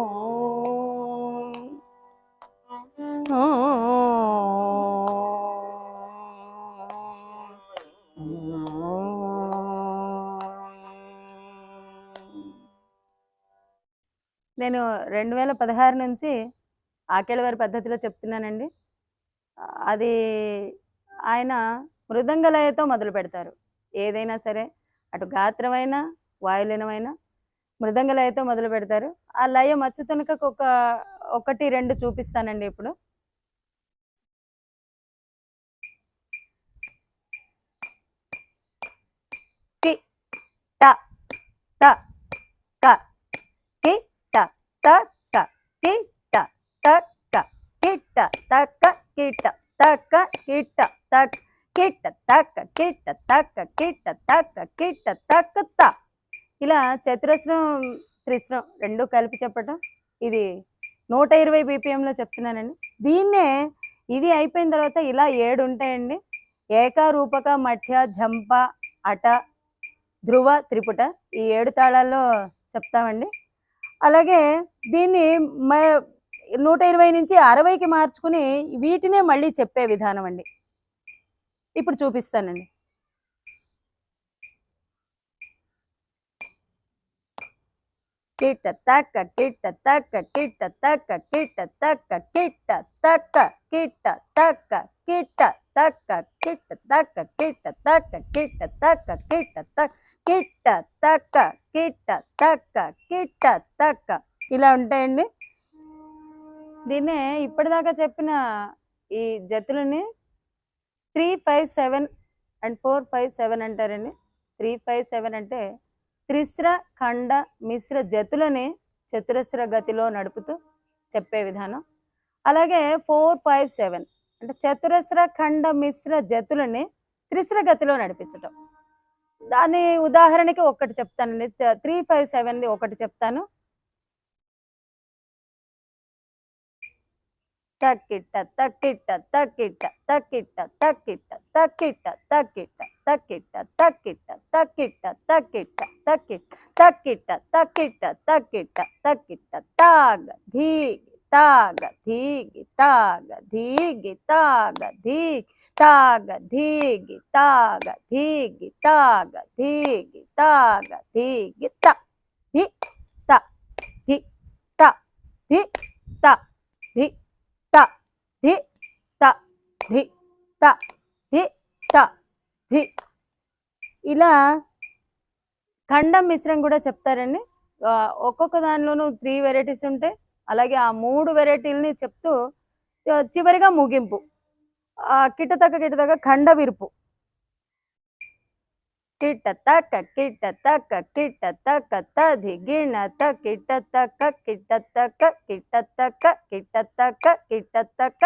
నేను 2016 నుంచి ఆకేళ్ళవారి పద్ధతిలో చెప్తున్నానండి. అది ఆయన మృదంగలయతో మొదలు పెడతారు. ఏదైనా సరే, అటు గాత్రమైనా వాయులీనమైనా మృదంగలయతో మొదలు పెడతారు. ఆ లయం అచ్చుతనకకు ఒకటి రెండు చూపిస్తానండి ఇప్పుడు. కి ట త క కి ట త క కి ట త క కి ట త క కి ట త క కి ట త కి ట త క కి ట త క కి ట త క కి ట త క త. ఇలా చతురస్రం త్రిస్రం రెండు కలిపి చెప్పటం. ఇది 120 BPMలో చెప్తున్నానండి. దీన్నే ఇది అయిపోయిన తర్వాత ఇలా 7 ఉంటాయండి. ఏక రూపక మఠ్య జంప అట ధ్రువ త్రిపుట ఈ 7 తాళాల్లో చెప్తామండి. అలాగే దీన్ని 120 నుంచి 60కి మార్చుకుని వీటినే మళ్ళీ చెప్పే విధానం అండి. ఇప్పుడు చూపిస్తానండి. కిట తక్క కిట తక్క కిట తక్క కిట తక్క కిట తక్క కిట తక్క కిట తక్క కిట తక్క కిట తక్క కిట తక్క కిట తక్క కిట తక్క కిట తక్క కిట తక్క ఇలా ఉంటాయండి. దీన్నే ఇప్పటిదాకా చెప్పిన ఈ జతులని 3, 5, 7 అండ్ 4, 5, 7 అంటారండి. 3, 5, 7 అంటే త్రిస్ర ఖండ మిశ్ర జతులని చతురస్ర గతిలో నడుపుతూ చెప్పే విధానం. అలాగే 4, 5, 7 అంటే చతురస్ర ఖండ మిశ్ర జతులని త్రిస్ర గతిలో నడిపించటం. దాని ఉదాహరణకి ఒకటి చెప్తానండి. 3, 5, 7 ఒకటి చెప్తాను. తక్కిట్ట తక్కిట్ట తక్కిట్ట తక్కిట్ట తక్కిట్ట తక్కిట్ట తక్కిట్ట తక్కిట్ట తక్కిట్ట తక్కిట్ట తక్కిట్ట తక్కిట్ట తక్కిట్ట తక్కిట్ట తక్కిట్ట తక్కిట్ట తాగ ధీగి తాగ ధీగి తాగ ధీగి తాగ ధీగి తాగ ధీగి తాగ ధీగి తాగ ధీగి తాగ ధీగి త ధి త ధి త ధి త ధి త ధి త ధి త ధి త ధి. ఇలా ఖండం మిశ్రం కూడా చెప్తారండి. ఒక్కొక్క దానిలోనూ 3 వెరైటీస్ ఉంటాయి. అలాగే ఆ 3 వెరైటీలని చెప్తూ చివరిగా ముగింపు కిటతక కిటతక ఖండ విరుపు. కిట తక కిట తక కిట తక తధి గిణ త కిట తక కిట తక కిట తక కిట తక కిట తక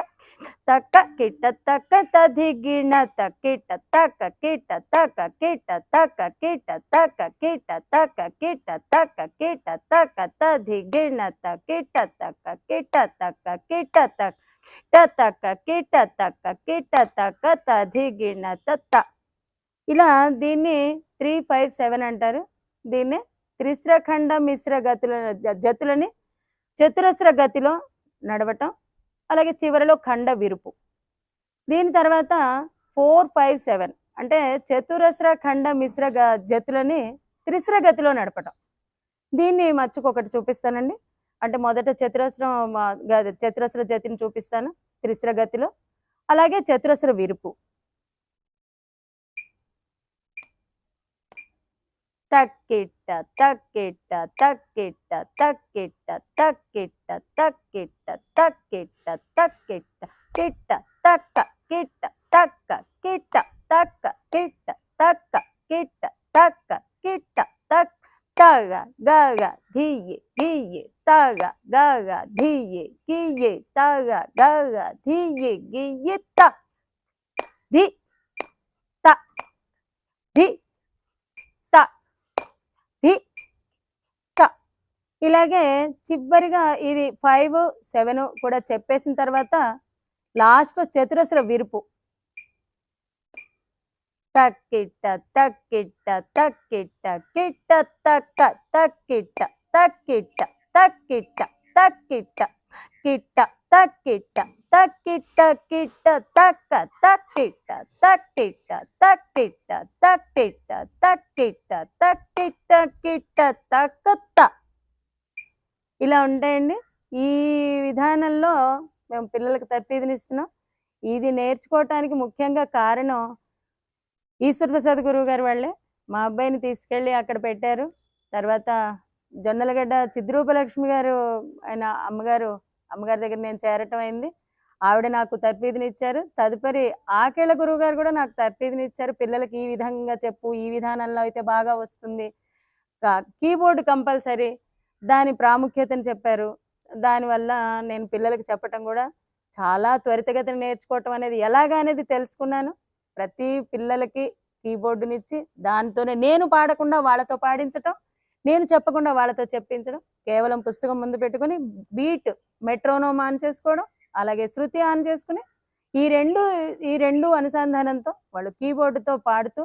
తక కిట తక తధి గిణ త కిట తక కిట తక కిట తక కిట తక కిట తక కిట తక కిట తక తధి గిణ త కిట తక కిట తక కిట తక తక కిట తక కిట తక తధి గిణ త. ఇలా దీన్ని 3-5-7 అంటారు. దీన్ని త్రిశ్రఖండ మిశ్ర జతులని చతురస్ర గతిలో నడవటం, అలాగే చివరిలో ఖండ విరుపు. దీని తర్వాత 4-5-7 అంటే చతురస్ర ఖండ మిశ్ర జతులని త్రిశ్ర గతిలో నడపటం. దీన్ని మచ్చుకొకటి చూపిస్తానండి. అంటే మొదట చతురస్ర జతిని చూపిస్తాను త్రిశ్ర గతిలో, అలాగే చతురస్ర విరుపు. తక్కిట్ట తక్కిట్ట తక్కిట్ట తక్కిట్ట తక్కిట్ట తక్కిట్ట తక్కిట్ట తక్కిట్ట కిట్ట తక్క కిట్ట తక్క కిట్ట తక్క కిట్ట తక్క కిట్ట తక్క కిట్ట తక్ తగ గగ ధియ్యే గియ్యే తగ గగ ధియ్యే గియ్యే తగ గగ ధియ్యే గియ్యే త ధి త ధి త ధి త. ఇలాగే చివరిగా ఇది 5-7 కూడా చెప్పేసిన తర్వాత లాస్ట్ చతురస్ర విరుపు. తక్కిట్ట తక్కిట్ట తక్కిట్ట కిట్ట తక్క తక్కిట్ట తక్కిట్ట తక్కిట్ట తక్కిట్ట కిట్ట తక్కిట్ట తక్కిట్ట కిట్ట తక్క తక్కిట్ట తక్కిట్ట తక్కిట్ట తక్కిట్ట తక్కిట్ట తక్కిట్ట కిట్ట తక్క త. ఇలా ఉంటాయండి. ఈ విధానంలో మేము పిల్లలకు తర్ఫీదునిస్తున్నాం. ఇది నేర్చుకోవటానికి ముఖ్యంగా కారణం ఈశ్వర్ ప్రసాద్ గురువు గారు వాళ్ళే. మా అబ్బాయిని తీసుకెళ్ళి అక్కడ పెట్టారు. తర్వాత జొన్నలగడ్డ చిద్రూపలక్ష్మి గారు ఆయన అమ్మగారి దగ్గర నేను చేరటం అయింది. ఆవిడ నాకు తర్ఫీదునిచ్చారు. తదుపరి ఆకేళ్ల గురువు గారు కూడా నాకు తర్ఫీదునిచ్చారు. పిల్లలకి ఈ విధంగా చెప్పు, ఈ విధానంలో అయితే బాగా వస్తుంది, కీబోర్డ్ కంపల్సరీ, దాని ప్రాముఖ్యతను చెప్పారు. దానివల్ల నేను పిల్లలకి చెప్పటం కూడా చాలా త్వరితగతిన నేర్చుకోవటం అనేది ఎలాగా అనేది తెలుసుకున్నాను. ప్రతి పిల్లలకి కీబోర్డునిచ్చి దాంతోనే నేను పాడకుండా వాళ్ళతో పాడించటం, నేను చెప్పకుండా వాళ్ళతో చెప్పించడం, కేవలం పుస్తకం ముందు పెట్టుకుని బీట్ మెట్రోనోమ్ ఆన్ చేసుకోవడం, అలాగే శృతి ఆన్ చేసుకుని ఈ రెండు అనుసంధానంతో వాళ్ళు కీబోర్డుతో పాడుతూ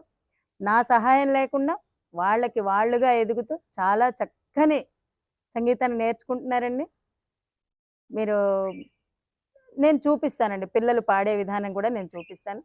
నా సహాయం లేకుండా వాళ్ళకి వాళ్ళుగా ఎదుగుతూ చాలా చక్కని సంగీతాన్ని నేర్చుకుంటున్నారండి. నేను చూపిస్తానండి, పిల్లలు పాడే విధానం కూడా నేను చూపిస్తాను.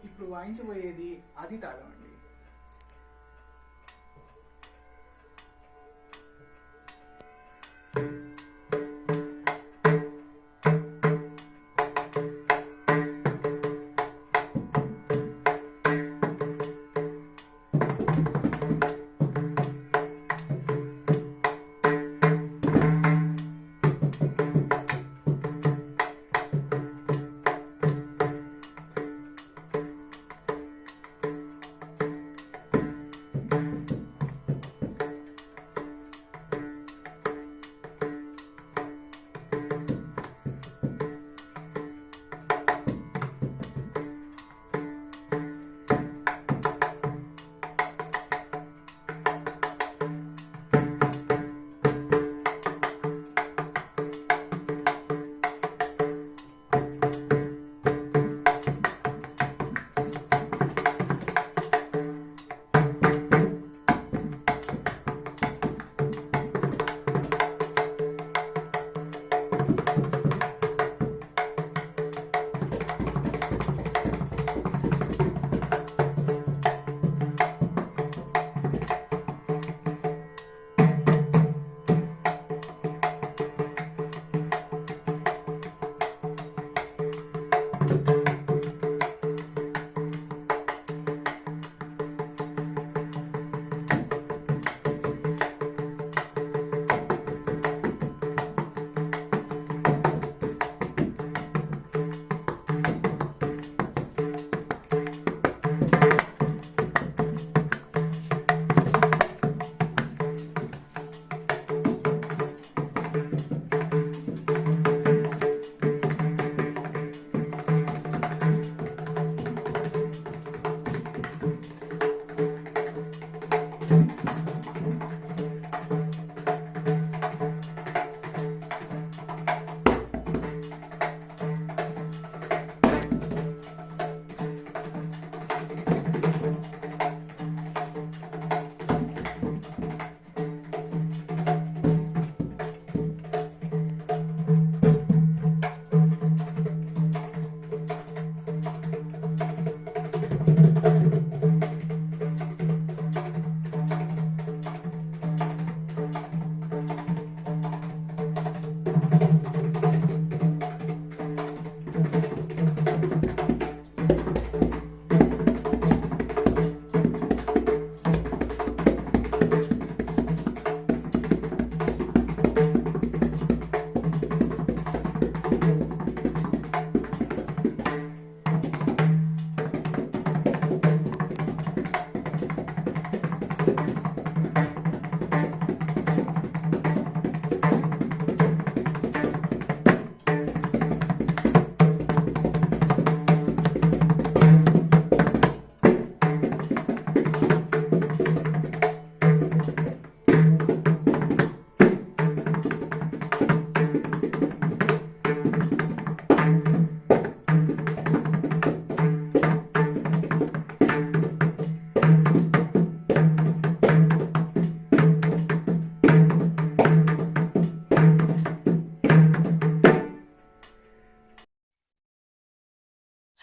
ఇప్పుడు వాయించబోయేది ఆది తాళం అండి.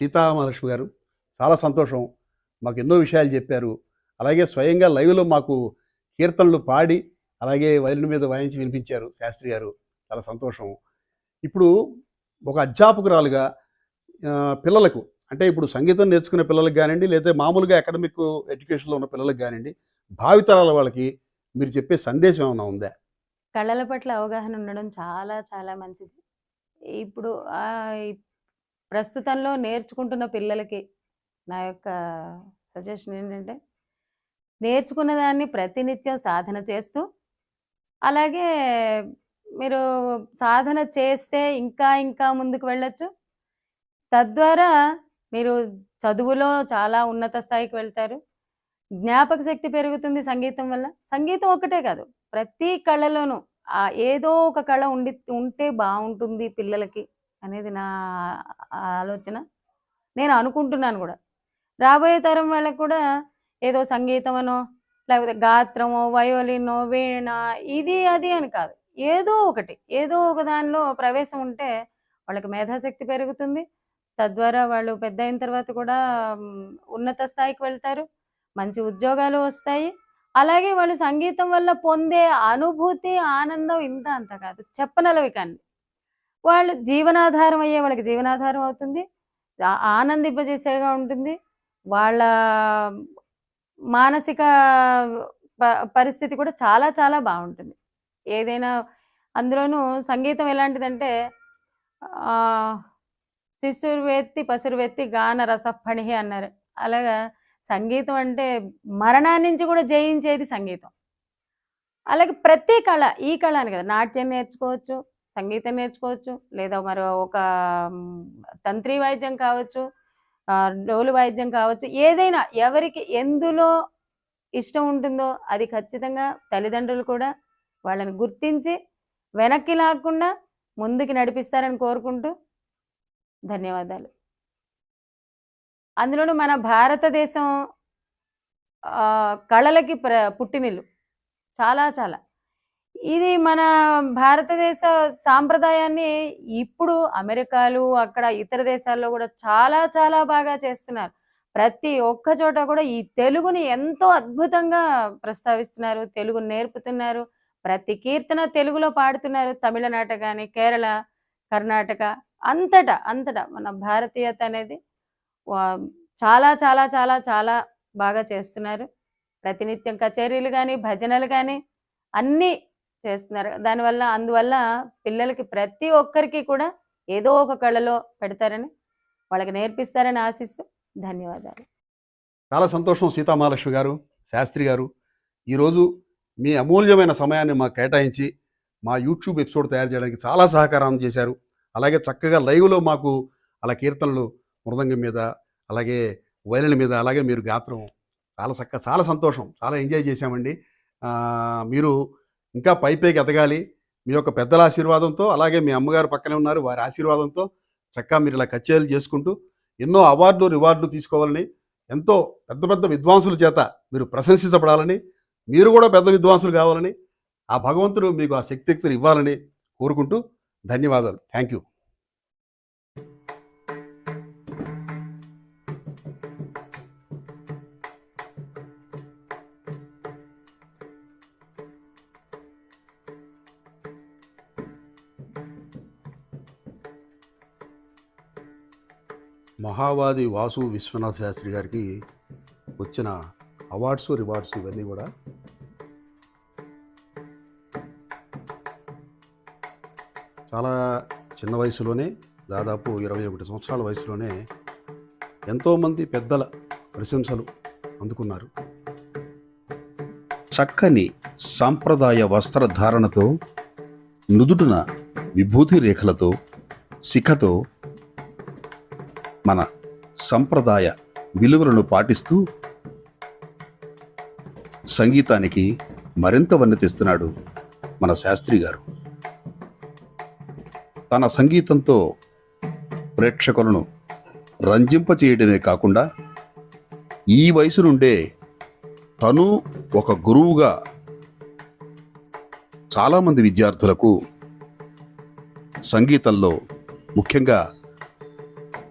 సీతామహాలక్ష్మి గారు, చాలా సంతోషం. మాకు ఎన్నో విషయాలు చెప్పారు. అలాగే స్వయంగా లైవ్‌లో మాకు కీర్తనలు పాడి, అలాగే వయలిన్ మీద వాయించి వినిపించారు శాస్త్రి గారు. చాలా సంతోషం. ఇప్పుడు ఒక అధ్యాపకురాలుగా పిల్లలకు అంటే ఇప్పుడు సంగీతం నేర్చుకునే పిల్లలకి గానియండి, లేతే మామూలుగా అకాడమిక్ ఎడ్యుకేషన్‌లో ఉన్న పిల్లలకి గానియండి, భావితరాల వాళ్ళకి మీరు చెప్పే సందేశం ఏమన్నా ఉందా? కళల పట్ల అవగాహన ఉండడం చాలా చాలా మంచిది. ఇప్పుడు ఈ ప్రస్తుతంలో నేర్చుకుంటున్న పిల్లలకి నా యొక్క సజెషన్ ఏంటంటే, నేర్చుకున్న దాన్ని ప్రతినిత్యం సాధన చేస్తూ, అలాగే మీరు సాధన చేస్తే ఇంకా ఇంకా ముందుకు వెళ్ళొచ్చు. తద్వారా మీరు చదువులో చాలా ఉన్నత స్థాయికి వెళ్తారు. జ్ఞాపక శక్తి పెరుగుతుంది సంగీతం వల్ల. సంగీతం ఒక్కటే కాదు, ప్రతి కళలోనూ ఏదో ఒక కళ ఉంటే బావుంటుంది పిల్లలకి అనేది నా ఆలోచన. నేను అనుకుంటున్నాను గూడా. రాబోయే తరం వాళ్ళకి కూడా ఏదో సంగీతమనో, లేకపోతే గాత్రమో, వయోలినో, వీణ ఇది, అది అని కాదు. ఏదో ఒకటి, ఏదో ఒక దానిలో ప్రవేశం ఉంటే వాళ్ళకి మేధాశక్తి పెరుగుతుంది. తద్వారా వాళ్ళు పెద్ద అయిన తర్వాత కూడా ఉన్నత స్థాయికి వెళ్తారు, మంచి ఉద్యోగాలు వస్తాయి. అలాగే వాళ్ళు సంగీతం వల్ల పొందే అనుభూతి, ఆనందం ఇంత అంత కాదు, చెప్పనలవి కానీ. వాళ్ళు జీవనాధారం అయ్యే వాళ్ళకి జీవనాధారం అవుతుంది, ఆనందింపజేసేగా ఉంటుంది. వాళ్ళ మానసిక పరిస్థితి కూడా చాలా చాలా బాగుంటుంది. ఏదైనా అందులోనూ సంగీతం ఎలాంటిదంటే శిశుర్వేత్తి పసురువెత్తి గాన రసఫణిహి అన్నారు. అలాగా సంగీతం అంటే మరణాన్ని నుంచి కూడా జయించేది సంగీతం. అలాగే ప్రతి కళ, ఈ కళ అని కదా, నాట్యం నేర్చుకోవచ్చు, సంగీతం నేర్చుకోవచ్చు, లేదా మరి ఒక తంత్రి వాయిద్యం కావచ్చు, డోలు వాయిద్యం కావచ్చు, ఏదైనా ఎవరికి ఎందులో ఇష్టం ఉంటుందో అది ఖచ్చితంగా తల్లిదండ్రులు కూడా వాళ్ళని గుర్తించి వెనక్కి లాక్కుండా ముందుకు నడిపిస్తారని కోరుకుంటూ ధన్యవాదాలు. అందులోనూ మన భారతదేశం కళలకి పుట్టినిల్లు చాలా చాలా. ఇది మన భారతదేశ సాంప్రదాయాన్ని ఇప్పుడు అమెరికాలు అక్కడ ఇతర దేశాల్లో కూడా చాలా చాలా బాగా చేస్తున్నారు. ప్రతి ఒక్క చోట కూడా ఈ తెలుగుని ఎంతో అద్భుతంగా ప్రస్తావిస్తున్నారు, తెలుగు నేర్పుతున్నారు, ప్రతి కీర్తన తెలుగులో పాడుతున్నారు. తమిళనాట కానీ, కేరళ, కర్ణాటక అంతటా అంతటా మన భారతీయత అనేది చాలా చాలా చాలా చాలా బాగా చేస్తున్నారు. ప్రతినిత్యం కచేరీలు కానీ, భజనలు కానీ అన్నీ చేస్తున్నారు. అందువల్ల పిల్లలకి ప్రతి ఒక్కరికి కూడా ఏదో ఒక కళలో పెడతారని, వాళ్ళకి నేర్పిస్తారని ఆశిస్తూ ధన్యవాదాలు. చాలా సంతోషం సీతామహాలక్ష్మి గారు, శాస్త్రి గారు. ఈరోజు మీ అమూల్యమైన సమయాన్ని మాకు కేటాయించి మా యూట్యూబ్ ఎపిసోడ్ తయారు చేయడానికి చాలా సహకారం చేశారు. అలాగే చక్కగా లైవ్లో మాకు అలా కీర్తనలు మృదంగం మీద, అలాగే వైలిన్ మీద, అలాగే మీరు గాత్రం చాలా చక్కగా, చాలా సంతోషం, చాలా ఎంజాయ్ చేశామండి. మీరు ఇంకా పైకి ఎదగాలి. మీ యొక్క పెద్దల ఆశీర్వాదంతో, అలాగే మీ అమ్మగారు పక్కనే ఉన్నారు, వారి ఆశీర్వాదంతో చక్కగా మీరు ఇలా కచేరీలు చేసుకుంటూ ఎన్నో అవార్డులు రివార్డులు తీసుకోవాలని, ఎంతో పెద్ద పెద్ద విద్వాంసుల చేత మీరు ప్రశంసించబడాలని, మీరు కూడా పెద్ద విద్వాంసులు కావాలని, ఆ భగవంతుడు మీకు ఆ శక్తిని ఇవ్వాలని కోరుకుంటూ ధన్యవాదాలు. Thank you. మహావాది వాసు విశ్వనాథ శాస్త్రి గారికి వచ్చిన అవార్డ్స్, రివార్డ్స్ ఇవన్నీ కూడా చాలా చిన్న వయసులోనే, దాదాపు 21 సంవత్సరాల వయసులోనే ఎంతోమంది పెద్దల ప్రశంసలు అందుకున్నారు. చక్కని సాంప్రదాయ వస్త్రధారణతో, నుదుటిన విభూతి రేఖలతో, శిఖతో మన సంప్రదాయ విలువలను పాటిస్తూ సంగీతానికి మరింత వన్నె తెస్తున్నాడు మన శాస్త్రి గారు. తన సంగీతంతో ప్రేక్షకులను రంజింపచేయడమే కాకుండా ఈ వయసు నుండే తను ఒక గురువుగా చాలామంది విద్యార్థులకు సంగీతంలో, ముఖ్యంగా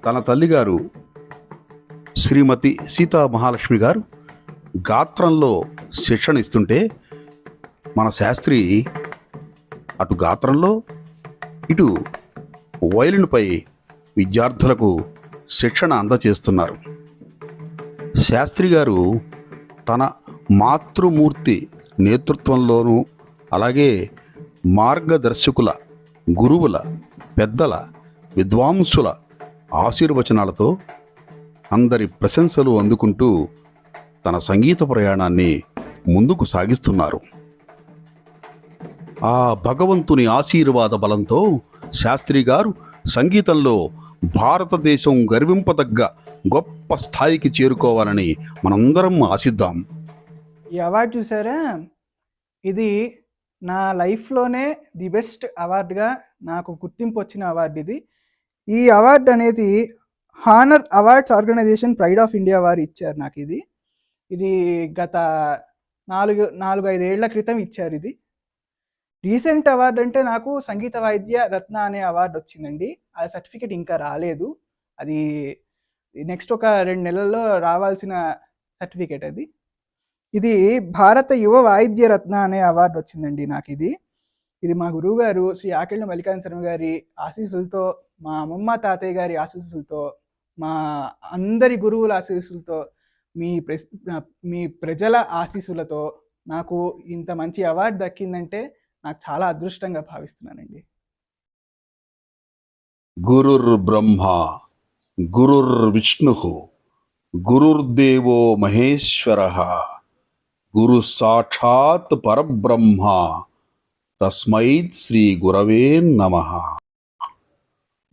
తన తల్లిగారు శ్రీమతి సీతా మహాలక్ష్మి గారు గాత్రంలో శిక్షణ ఇస్తుంటే మన శాస్త్రి అటు గాత్రంలో ఇటు వయలిన్పై విద్యార్థులకు శిక్షణ అందజేస్తున్నారు. శాస్త్రి గారు తన మాతృమూర్తి నేతృత్వంలోనూ, అలాగే మార్గదర్శకుల, గురువుల, పెద్దల, విద్వాంసుల ఆశీర్వచనాలతో అందరి ప్రశంసలు అందుకుంటూ తన సంగీత ప్రయాణాన్ని ముందుకు సాగిస్తున్నారు. ఆ భగవంతుని ఆశీర్వాద బలంతో శాస్త్రి గారు సంగీతంలో భారతదేశం గర్వింపదగ్గ గొప్ప స్థాయికి చేరుకోవాలని మనందరం ఆశిద్దాం. ఈ అవార్డు చూసారా, ఇది నా లైఫ్లోనే ది బెస్ట్ అవార్డుగా నాకు గుర్తింపు వచ్చిన అవార్డు ఇది. ఈ అవార్డు అనేది honour awards organisation pride of India వారు ఇచ్చారు నాకు. ఇది గత 4-5 ఏళ్ల క్రితం ఇచ్చారు. ఇది రీసెంట్ అవార్డు అంటే నాకు సంగీత వాయిద్య రత్న అనే అవార్డు వచ్చిందండి. ఆ సర్టిఫికేట్ ఇంకా రాలేదు. అది నెక్స్ట్ ఒక 2 నెలల్లో రావాల్సిన సర్టిఫికేట్ అది. ఇది భారత యువ వాయిద్య రత్న అనే అవార్డు వచ్చిందండి నాకు ఇది. ఇది మా గురువుగారు శ్రీ ఆకెళ్ళ మల్లికార్జున శర్మ గారి ఆశీస్సులతో, మా అమ్మమ్మ తాతయ్య గారి ఆశీస్సులతో, మా అందరి గురువుల ఆశీస్సులతో, మీ ప్రజల ఆశీస్సులతో నాకు ఇంత మంచి అవార్డు దక్కిందంటే నాకు చాలా అదృష్టంగా భావిస్తున్నానండి. గురుర్ బ్రహ్మ గురుర్ విష్ణు గురుర్దేవో మహేశ్వర గురు సాక్షాత్ పరబ్రహ్మ తస్మై శ్రీ గురవే నమః.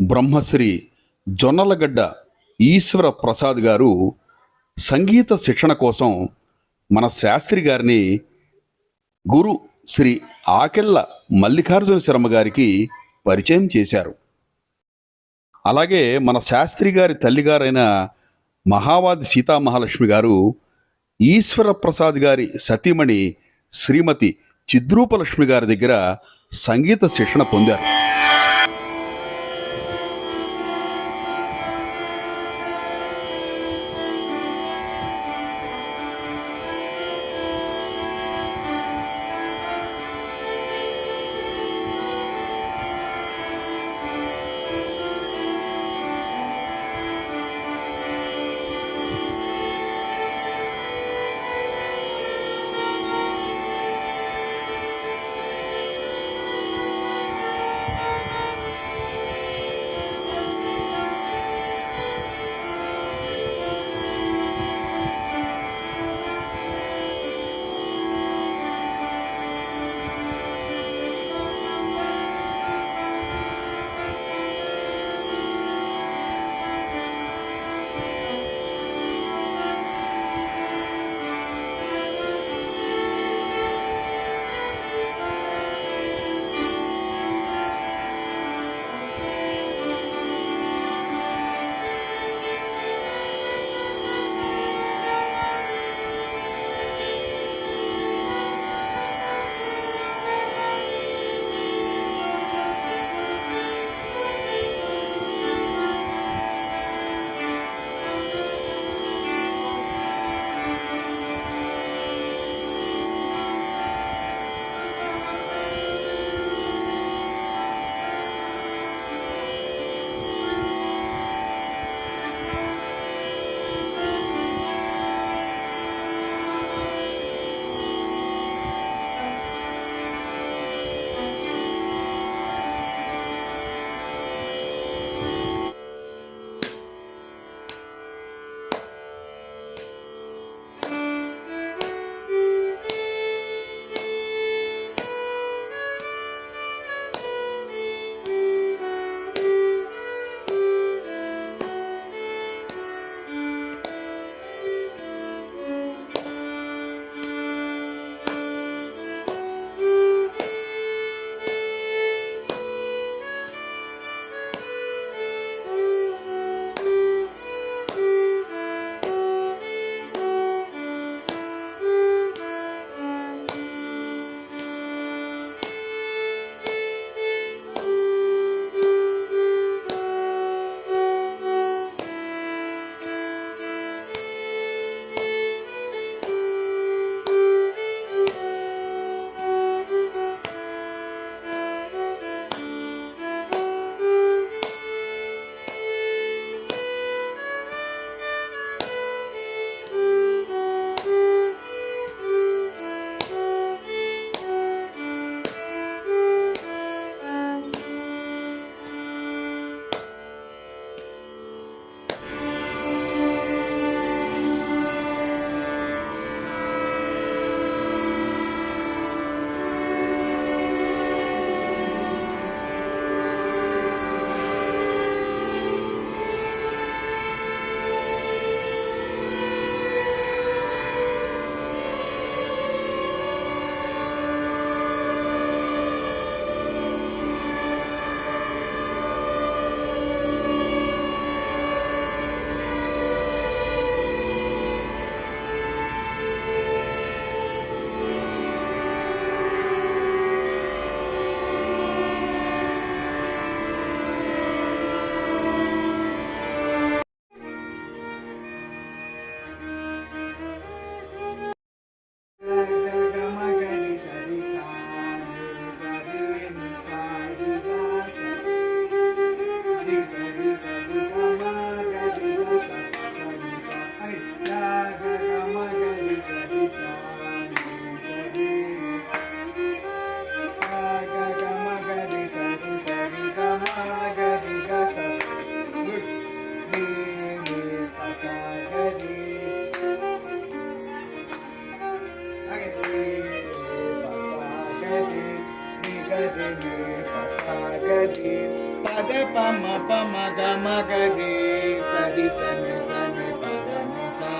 బ్రహ్మశ్రీ జొన్నలగడ్డ ఈశ్వర ప్రసాద్ గారు సంగీత శిక్షణ కోసం మన శాస్త్రి గారిని గురు శ్రీ ఆకెళ్ళ మల్లికార్జున శర్మ గారికి పరిచయం చేశారు. అలాగే మన శాస్త్రి గారి తల్లిగారైన మహావాది సీతామహాలక్ష్మి గారు ఈశ్వర ప్రసాద్ గారి సతీమణి శ్రీమతి చిద్రూపలక్ష్మి గారి దగ్గర సంగీత శిక్షణ పొందారు. సగ పమ పమ గమ గరి సరి సని సని పద ని సా.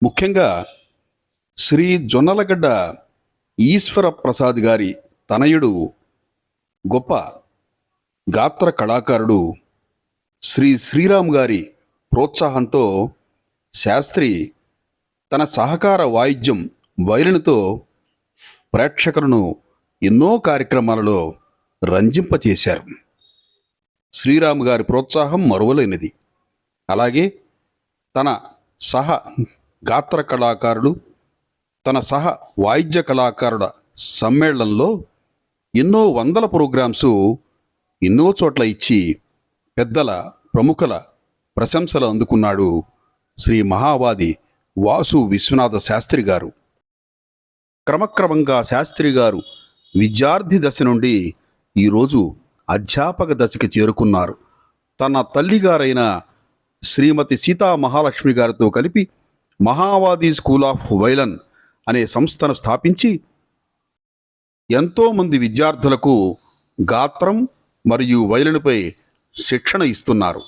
ముఖ్యంగా శ్రీ జొన్నలగడ్డ ఈశ్వర ప్రసాద్ గారి తనయుడు గొప్ప గాత్ర కళాకారుడు శ్రీ శ్రీరామ్ గారి ప్రోత్సాహంతో శాస్త్రి తన సహకార వాయిద్యం వైలిన్తో ప్రేక్షకులను ఎన్నో కార్యక్రమాలలో రంజింపచేశారు. శ్రీరామ్ గారి ప్రోత్సాహం మరువలేనిది. అలాగే తన సహ గాత్ర కళాకారుడు, తన సహ వాయిద్య కళాకారుల సమ్మేళనంలో ఎన్నో వందల ప్రోగ్రామ్స్ ఎన్నో చోట్ల ఇచ్చి పెద్దల ప్రముఖుల ప్రశంసలు అందుకున్నాడు శ్రీ మహావాది వాసు విశ్వనాథ శాస్త్రి గారు. క్రమక్రమంగా శాస్త్రి గారు విద్యార్థి దశ నుండి ఈరోజు అధ్యాపక దశకి చేరుకున్నారు. తన తల్లిగారైన శ్రీమతి సీతా మహాలక్ష్మి గారితో కలిపి మహావాది స్కూల్ ఆఫ్ వైలన్ అనే సంస్థను స్థాపించి ఎంతోమంది విద్యార్థులకు గాత్రం మరియు వైలన్పై శిక్షణ ఇస్తున్నారు.